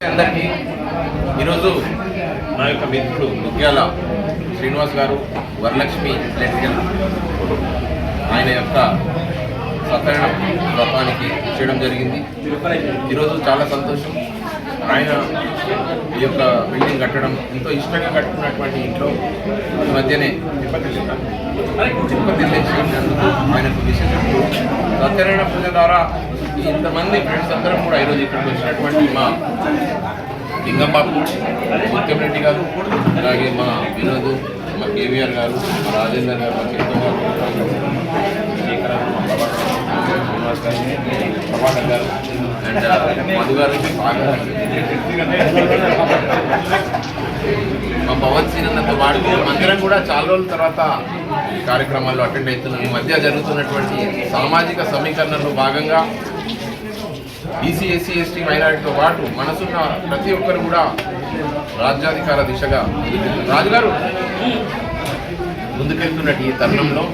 అందరికీ ఈరోజు నా యొక్క మిత్రుడు ముగ్గ్యాల శ్రీనివాస్ గారు వరలక్ష్మి ఎలక్ట్రికల్ ఆయన యొక్క సత్యనారాయణ వ్రతానికి చేయడం జరిగింది. ఈరోజు చాలా సంతోషం. ఆయన ఈ యొక్క బిల్డింగ్ కట్టడం ఎంతో ఇష్టంగా కట్టుకున్నటువంటి ఇంట్లో ఈ మధ్యనే తిరుపతి చేసినందుకు ఆయనకు విశేషిస్తూ సత్యనారాయణ పూజ ద్వారా ఇంతమంది ఫ్రెండ్స్ అందరం కూడా ఈరోజు ఇక్కడికి వచ్చినటువంటి మా లింగంబాబు, ముత్యం రెడ్డి గారు, అలాగే మా వినోద్, మా కేవీఆర్ గారు, మా రాజేందర్ గారు, మా చేతో గారు, శేఖర్, మా శ్రీనివాస్ గారు, ప్రభాకర్ గారు అండ్ మధు గారు, మా పవన్ సీనన్నతో పాటు అందరం కూడా చాలా రోజుల తర్వాత ఈ కార్యక్రమాల్లో అటెండ్ అవుతున్నాం. ఈ మధ్య జరుగుతున్నటువంటి సామాజిక సమీకరణలో భాగంగా బీసీ, ఎస్సీ, ఎస్టీ, మైనారిటీతో పాటు మనసున్న ప్రతి ఒక్కరు కూడా రాజ్యాధికార దిశగా రాజుగారు ముందుకెళ్తున్నట్టు ఈ తరుణంలో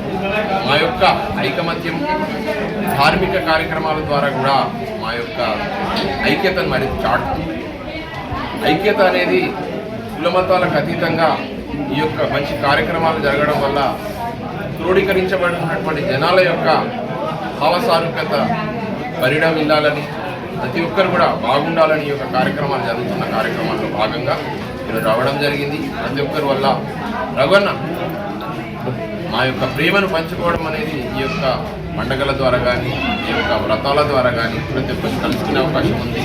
మా యొక్క ఐకమత్యం ధార్మిక కార్యక్రమాల ద్వారా కూడా మా యొక్క ఐక్యతను మరి చాటుతూ ఐక్యత అనేది కులమతాలకు అతీతంగా ఈ యొక్క మంచి కార్యక్రమాలు జరగడం వల్ల క్రోడీకరించబడుతున్నటువంటి జనాల యొక్క భావసారూప్యత పరిణమిల్లాలని, ప్రతి ఒక్కరు కూడా బాగుండాలని ఈ యొక్క కార్యక్రమాలు జరుగుతున్న కార్యక్రమాల్లో భాగంగా ఈరోజు రావడం జరిగింది. ప్రతి ఒక్కరి వల్ల రఘువన్న మా యొక్క ప్రేమను పంచుకోవడం అనేది ఈ యొక్క పండగల ద్వారా కానీ ఈ యొక్క వ్రతాల ద్వారా కానీ ప్రతి ఒక్కరు కలుసుకునే అవకాశం ఉంది.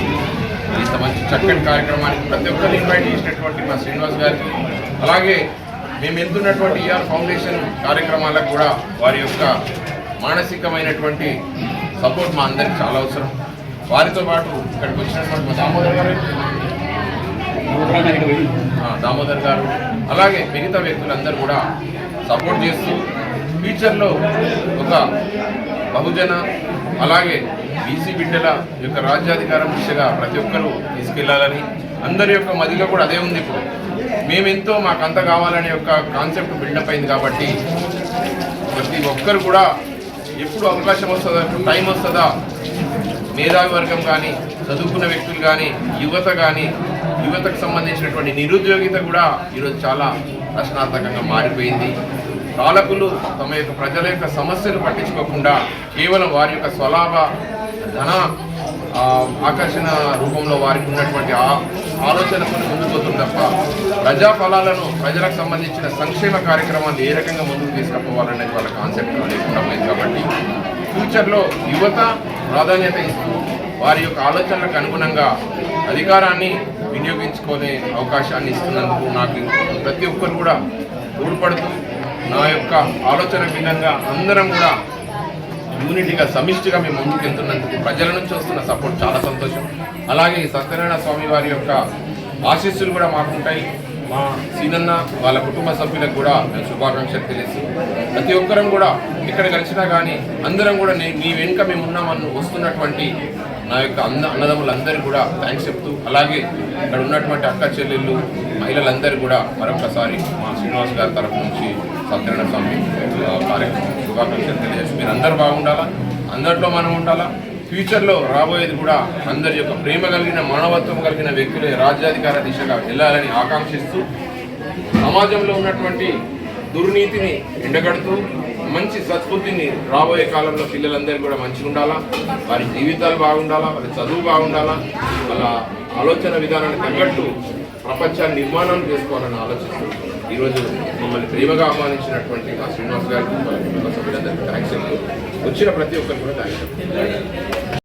ఇంత మంచి చక్కటి కార్యక్రమానికి ప్రతి ఒక్కరిని ఇన్వైట్ చేసినటువంటి మా శ్రీనివాస్ గారికి, అలాగే మేము వెళ్తున్నటువంటి ఈఆర్ ఫౌండేషన్ కార్యక్రమాలకు కూడా వారి యొక్క మానసికమైనటువంటి సపోర్ట్ మా అందరికి చాలా అవసరం. వారితో పాటు ఇక్కడికి వచ్చినటువంటి మా దామోదర్ గారు అలాగే మిగతా వ్యక్తులందరూ కూడా సపోర్ట్ చేస్తూ ఫ్యూచర్లో ఒక బహుజన అలాగే బీసీ బిడ్డల యొక్క రాజ్యాధికారం దిశగా ప్రతి ఒక్కరూ తీసుకెళ్లాలని అందరి యొక్క మదిలో కూడా అదే ఉంది. ఇప్పుడు మేమెంతో మాకంత కావాలనే యొక్క కాన్సెప్ట్ బిల్డప్ అయింది కాబట్టి ప్రతి ఒక్కరు కూడా ఎప్పుడు అవకాశం వస్తుందా, ఎప్పుడు టైం వస్తుందా, మేధావి వర్గం కానీ చదువుకున్న వ్యక్తులు కానీ యువత కానీ యువతకు సంబంధించినటువంటి నిరుద్యోగిత కూడా ఈరోజు చాలా ప్రశ్నార్థకంగా మారిపోయింది. పాలకులు తమ యొక్క ప్రజల యొక్క సమస్యలు పట్టించుకోకుండా కేవలం వారి యొక్క స్వలాభ ధన ఆకర్షణ రూపంలో వారికి ఉన్నటువంటి ఆలోచనతో ముందుకు పోతుంది తప్ప ప్రజా ఫలాలను ప్రజలకు సంబంధించిన సంక్షేమ కార్యక్రమాలు ఏ రకంగా ముందుకు తీసుకుపోవాలనేది వాళ్ళ కాన్సెప్ట్ లేకుండా పోయింది. కాబట్టి ఫ్యూచర్లో యువత ప్రాధాన్యత ఇస్తూ వారి యొక్క ఆలోచనలకు అనుగుణంగా అధికారాన్ని వినియోగించుకునే అవకాశాన్ని ఇస్తున్నందుకు నాకు ప్రతి ఒక్కరు కూడా తోడ్పడుతూ నా యొక్క ఆలోచన విధంగా అందరం కూడా యూనిటీగా సమిష్టిగా మేము ముందుకు వెళ్తున్నందుకు ప్రజల నుంచి వస్తున్న సపోర్ట్ చాలా సంతోషం. అలాగే ఈ సత్యనారాయణ స్వామి వారి యొక్క ఆశీస్సులు కూడా మాకుంటాయి. మా సీనన్న వాళ్ళ కుటుంబ సభ్యులకు కూడా నేను శుభాకాంక్షలు తెలియజేస్తూ ప్రతి ఒక్కరం కూడా ఎక్కడ కలిసినా కానీ అందరం కూడా మీ వెనుక మేము ఉన్నామని వస్తున్నటువంటి నా యొక్క అన్నదమ్ములందరికీ కూడా థ్యాంక్స్ చెప్తూ, అలాగే ఇక్కడ ఉన్నటువంటి అక్క చెల్లెళ్ళు మహిళలందరూ కూడా మరొకసారి మా శ్రీనివాస్ గారి తరఫు నుంచి సత్యనారాయణ స్వామి కార్యక్రమం శుభాకాంక్షలు తెలియజేసి మీరు అందరూ బాగుండాలా, అందరిలో మనం ఉండాలా. ఫ్యూచర్లో రాబోయేది కూడా అందరి యొక్క ప్రేమ కలిగిన మానవత్వం కలిగిన వ్యక్తులే రాజ్యాధికార దిశగా వెళ్ళాలని ఆకాంక్షిస్తూ సమాజంలో ఉన్నటువంటి దుర్నీతిని ఎండగడుతూ మంచి సత్బుద్ధిని రాబోయే కాలంలో పిల్లలందరూ కూడా మంచిగా ఉండాలా, వారి జీవితాలు బాగుండాలా, వారి చదువు బాగుండాలా, వాళ్ళ ఆలోచన విధానానికి తగ్గట్టు ప్రపంచాన్ని నిర్మాణం చేసుకోవాలని ఆలోచిస్తూ ఈరోజు మమ్మల్ని ప్రేమగా ఆహ్వానించినటువంటి మా శ్రీనివాస్ గారికి వాళ్ళ కుటుంబ సభ్యులందరికీ థ్యాంక్స్ చెప్తూ వచ్చిన ప్రతి ఒక్కరికి కూడా థ్యాంక్స్ చెప్తాను.